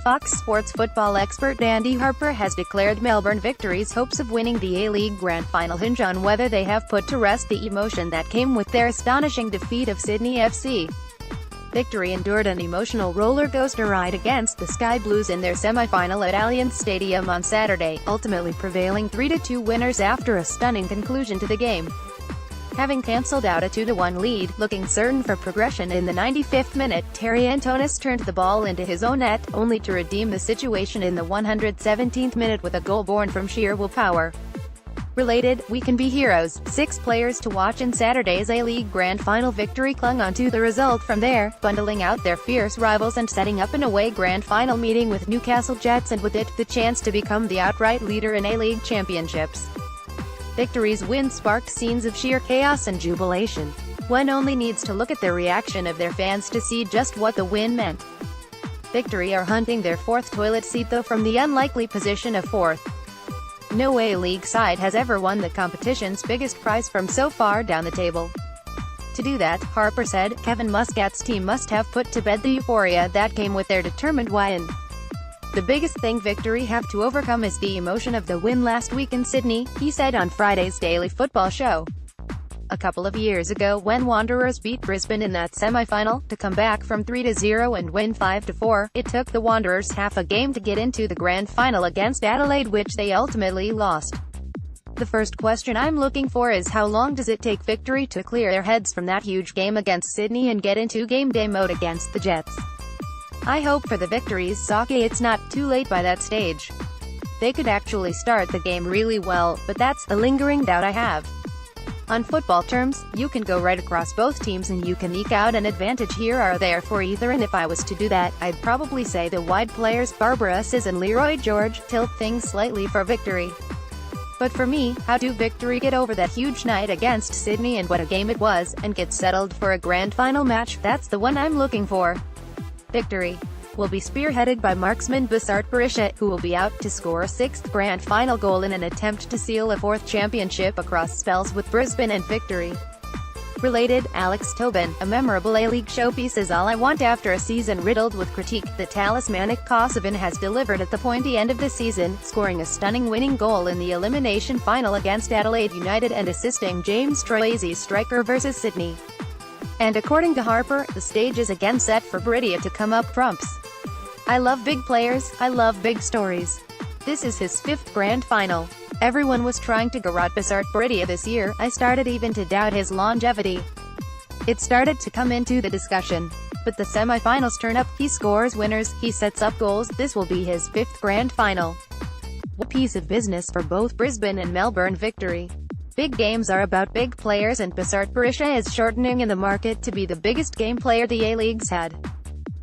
Fox Sports football expert Andy Harper has declared Melbourne Victory's hopes of winning the A-League Grand Final hinge on whether they have put to rest the emotion that came with their astonishing defeat of Sydney FC. Victory endured an emotional roller-coaster ride against the Sky Blues in their semi-final at Allianz Stadium on Saturday, ultimately prevailing 3-2 winners after a stunning conclusion to the game. Having cancelled out a 2-1 lead, looking certain for progression in the 95th minute, Terry Antonis turned the ball into his own net, only to redeem the situation in the 117th minute with a goal born from sheer willpower. Related, we can be heroes. 6 players to watch in Saturday's A-League Grand Final victory clung on to the result from there, bundling out their fierce rivals and setting up an away Grand Final meeting with Newcastle Jets and with it, the chance to become the outright leader in A-League championships. Victory's win sparked scenes of sheer chaos and jubilation. One only needs to look at the reaction of their fans to see just what the win meant. Victory are hunting their 4th toilet seat though from the unlikely position of 4th. No A-League side has ever won the competition's biggest prize from so far down the table. To do that, Harper said, Kevin Muscat's team must have put to bed the euphoria that came with their determined win. The biggest thing Victory have to overcome is the emotion of the win last week in Sydney, he said on Friday's Daily Football Show. A couple of years ago when Wanderers beat Brisbane in that semi-final, to come back from 3-0 and win 5-4, it took the Wanderers half a game to get into the grand final against Adelaide, which they ultimately lost. The first question I'm looking for is how long does it take Victory to clear their heads from that huge game against Sydney and get into game day mode against the Jets? I hope for the Victory's sake it's not too late by that stage. They could actually start the game really well, but that's a lingering doubt I have. On football terms, you can go right across both teams and you can eke out an advantage here or there for either, and if I was to do that, I'd probably say the wide players Barbara Sis and Leroy George tilt things slightly for Victory. But for me, how do Victory get over that huge night against Sydney and what a game it was, and get settled for a grand final match? That's the one I'm looking for. Victory will be spearheaded by marksman Bessart Berisha, who will be out to score a 6th grand final goal in an attempt to seal a 4th championship across spells with Brisbane and Victory. Related, Alex Tobin, a memorable A-League showpiece is all I want after a season riddled with critique. The talismanic Kosovan has delivered at the pointy end of the season, scoring a stunning winning goal in the elimination final against Adelaide United and assisting James Troisi's striker versus Sydney. And according to Harper, the stage is again set for Berisha to come up trumps. I love big players, I love big stories. This is his 5th grand final. Everyone was trying to garrote Bessart Berisha this year. I started even to doubt his longevity. It started to come into the discussion. But the semi-finals turn up, he scores winners, he sets up goals, this will be his 5th grand final. What piece of business for both Brisbane and Melbourne Victory. Big games are about big players and Bessart Berisha is shortening in the market to be the biggest game player the A-League's had.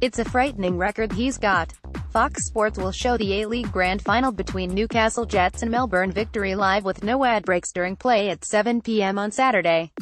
It's a frightening record he's got. Fox Sports will show the A-League Grand Final between Newcastle Jets and Melbourne Victory live with no ad breaks during play at 7 p.m. on Saturday.